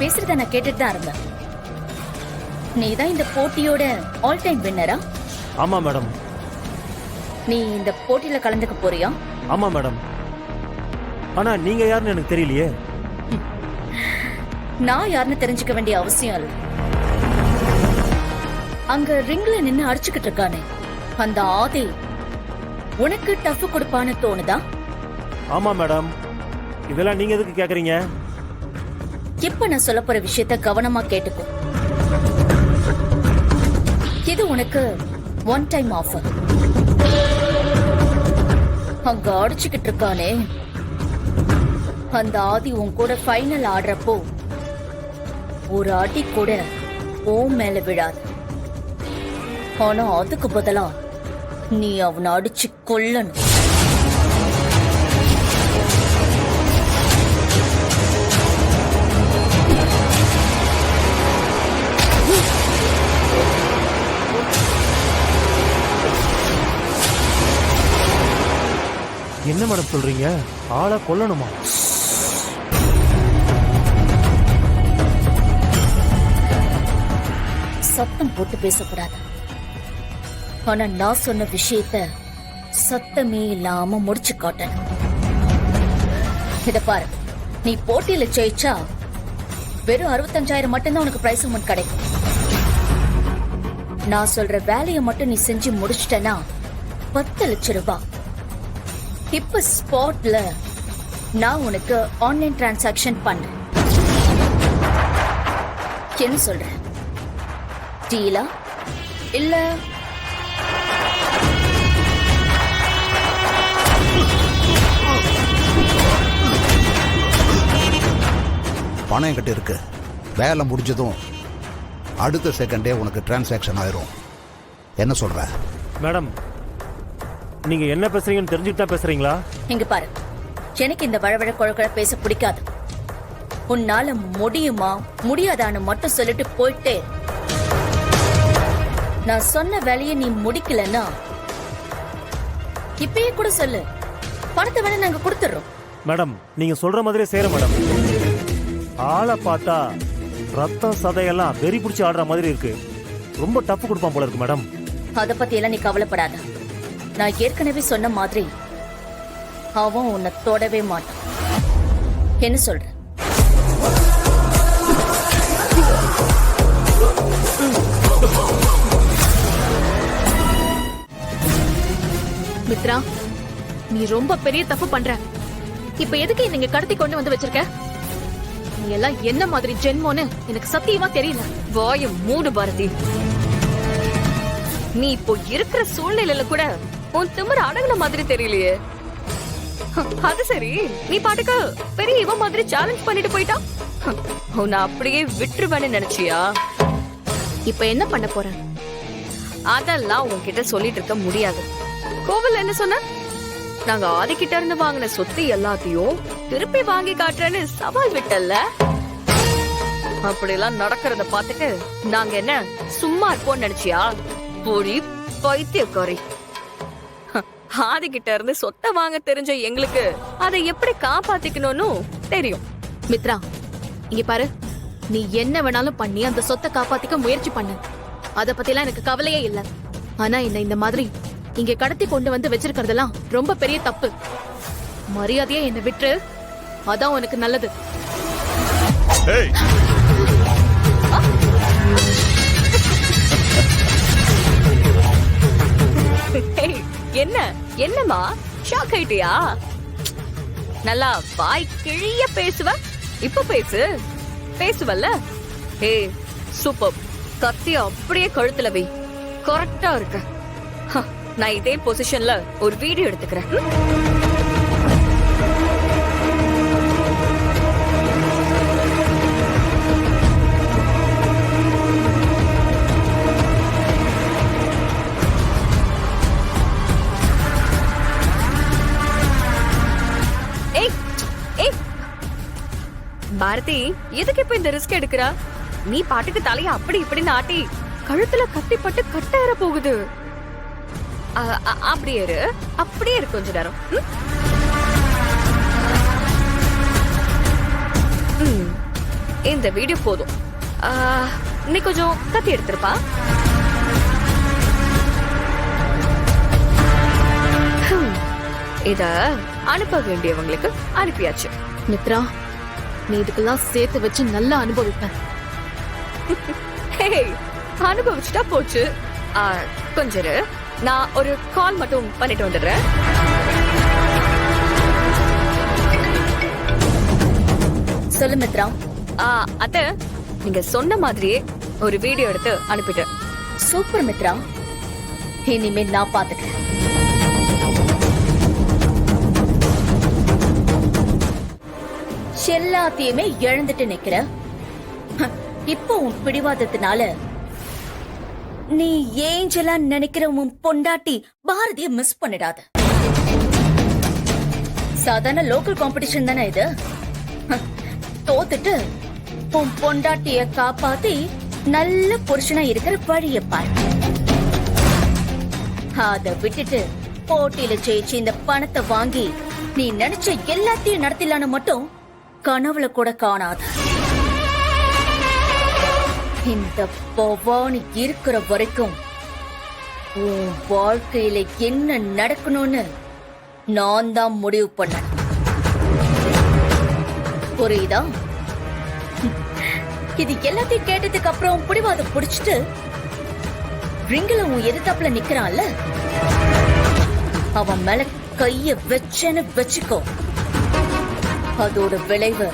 பேசுறத நான் கேட்டுட்டு தான் இருந்தேன். நீதான் இந்த போட்டியோட ஆல் டைம் வின்னரா? ஆமா மேடம். நீ இந்த போட்டியில கலந்துக்க போறியா? ஆமா மேடம். ஆனா நீங்க யாருன்னு எனக்கு தெரியலையே. நான் யாருன்னு தெரிஞ்சுக்க வேண்டிய அவசியம் இல்ல. அங்க ரிங்ல நின்னு அடிச்சுக்கிட்டு இருக்கானே அந்த ஆதி உனக்கு டஃப் கொடுப்பான்னு தோணுதா? ஆமா மேடம். இதெல்லாம் நீங்க எதுக்கு கேக்குறீங்க? இப்ப நான் சொல்ல போற விஷயத்த கவனமா கேட்டுக்கோ. இது உனக்கு ஒன் டைம் ஆஃபர். அங்க அடிச்சுக்கிட்டு இருக்கானே அந்த ஆதி உன் கூட ஃபைனல் ஆடுறப்போ ஒரு அடி கூட ஓ மேல விழாது. ஆனா அதுக்கு பதிலா நீ அவனை அடிச்சு கொல்லணும். என்ன மேடம் சொல்றீங்க? ஆளை கொல்லணுமா? சத்தம் போட்டு பேசக்கூடாது. ஆனா நான் சொன்ன விஷயத்த சத்தமே இல்லாம முடிச்சு காட்டணும். இத பாரு, நீ போட்டியில ஜெயிச்சா வெறும் 65,000 மட்டும்தான் உனக்கு பிரைஸ் அமௌண்ட் கிடைக்கும். நான் சொல்ற வேலையை மட்டும் நீ செஞ்சு முடிச்சிட்டனா 10 லட்சம் ரூபாய். இப்ப ஸ்பாட்ல நான் உனக்கு ஆன்லைன் டிரான்சாக்சன் பண்ணேன். என்ன சொல்ற? டீலா இல்ல பணம் என்கிட்ட இருக்கு. வேலை முடிஞ்சதும் அடுத்த செகண்டே உனக்கு டிரான்சாக்சன் ஆயிரும். என்ன சொல்ற? மேடம், நீங்க என்ன பேசுறீங்கன்னு தெரிஞ்சுட்டு தான் பேசுறீங்களா? இங்க பாரு, எனக்கு இந்த வழவழ குழக்குழ பேச பிடிக்காது. உன்னால முடியுமா முடியாதான்னு மட்டும் சொல்லிட்டு போயிட்டே. நான் சொன்ன வேலையை நீ முடிக்கலன்னா இப்பயே கூட சொல்லு, பணத்தை வேணா நாங்க கொடுத்துறோம். மேடம், நீங்க சொல்ற மாதிரியே செய்யற மேடம். ஆளை பார்த்தா ரத்தம் சதையெல்லாம் வெறி பிடிச்சி ஆடுற மாதிரி இருக்கு. ரொம்ப டஃப் கொடுப்பான் போல இருக்கு மேடம். அத பத்தி எல்லாம் நீ கவலைப்படாத. நான் ஏற்கனவே சொன்ன மாதிரி அவன் உன்னை தொடவே மாட்டான். என்ன சொல்ற? மித்ரா, நீ ரொம்ப பெரிய தப்பு பண்ற. இப்ப எதுக்கு நீங்க கடத்தி கொண்டு வந்து வச்சிருக்க? நீ எல்லாம் என்ன மாதிரி ஜென்மோன்னு எனக்கு சத்தியமா தெரியல. வாய மூடு பாரதி. நீ இப்போ இருக்கிற சூழ்நிலையில கூட உன் திமிர அடங்குன மாதிரி தெரியலையே. அது சரி, நீ பாட்டுக்கு பெரிய இவன் மாதிரி சேலஞ்ச் பண்ணிட்டு போயிட்டா உன்னை அப்படியே விட்டுருவேன்னு நினைச்சியா? இப்ப என்ன பண்ண போற? அதெல்லாம் உன்கிட்ட சொல்லிட்டு இருக்க முடியாது. கோவில் என்ன சொன்ன? நாங்க ஆதிக்கிட்ட இருந்து வாங்கின சொத்து எல்லாத்தையும் திருப்பி வாங்கி காட்டுறேன்னு சவால் விட்டல்ல. அப்படிலாம் நடக்கிறத பார்த்துட்டு நாங்க என்ன சும்மா இருப்போம் நினைச்சியா? பொடி பைத்தியக்காரி. ஆதிக்கிட்ட இருந்து சொத்தை வாங்க தெரிஞ்ச எங்களுக்கு அதை எப்படி காப்பாத்திக்கணும்னு தெரியும். மித்ரா, இங்க பாரு, நீ என்ன வேணாலும் பண்ணி அந்த சொத்தை காப்பாத்திக்க முயற்சி பண்ணு. அத பத்தி எல்லாம் எனக்கு கவலையே இல்ல. ஆனா என்ன இந்த மாதிரி இங்க கடத்தி கொண்டு வந்து வச்சிருக்கிறதெல்லாம் ரொம்ப பெரிய தப்பு. மரியாதையா என்ன விட்டு, அதான் உனக்கு நல்லது. என்ன என்னமா ஷாக் ஆயிட்டியா? நல்லா வாய் கிழிய பேசுவ. இப்ப பேசுவல்ல. ஏய் சூப்பர். கத்தி அப்படியே கழுத்துல வை. கரெக்டா இருக்க. நான் இதே பொசிஷன்ல ஒரு வீடியோ எடுத்துக்கிறேன். பாரதி, எதுக்கு இப்ப இந்த ரிஸ்க் எடுக்கிறா? நீ பாட்டுக்கு தலைய அப்படி இப்படி நாட்டி கழுத்துல கத்தி பட்டு கட்டேற போகுது. அப்படியே இரு கொஞ்ச நேரம். இந்த வீடியோ போதும். நீ கொஞ்சம் கத்தி எடுத்திருப்பா. இத அனுப்ப வேண்டியவங்களுக்கு அனுப்பியாச்சு. மித்ரா, நீ இதுக்கெல்லாம் சேர்த்து வச்சு நல்லா அனுபவிப்ப. ஹே, அனுபவிச்சுட்டா போச்சு. கொஞ்சம் இரு, நான் ஒரு கால் மட்டும் பண்ணிட்டு வந்துடுறேன். சொல்லு மித்ரா. அத்த, நீங்க சொன்ன மாதிரியே ஒரு வீடியோ எடுத்து அனுப்பிட்டேன். சூப்பர் மித்ரா, இனிமே நான் பாத்துக்கிறேன். எல்லாத்தையுமே இழந்துட்டு நிக்கிற. இப்போ உன் பிடிவாதத்தினால நீ ஏஞ்சலா நினைக்கிற உன் பொண்டாட்டி பாரதிய மிஸ் பண்ணிடாத. சாதாரண லோக்கல் காம்படிஷன் தானே இது. தோத்துட்டு உன் பொண்டாட்டிய காப்பாத்தி நல்ல புருஷனா இருக்கிற வழிய பாரு. அத விட்டுட்டு போட்டியில ஜெயிச்சு இந்த பணத்தை வாங்கி நீ நினைச்ச எல்லாத்தையும் நடத்திலான்னு மட்டும் கனவுல கூட காணாத. இந்த பவானி இருக்கிற வரைக்கும் உன் வாழ்க்கையில என்ன நடக்கணும்னு நான் தான் முடிவு பண்ண. புரியுதா? இது எல்லாத்தையும் கேட்டதுக்கு அப்புறம் பிடிவாதம் புடிச்சிட்டு ரிங்கில உன் எதிர்த்தாப்புல நிக்கிறான்ல, அவன் மேல கைய வச்சேன்னு வச்சுக்கோ. அதோட விளைவு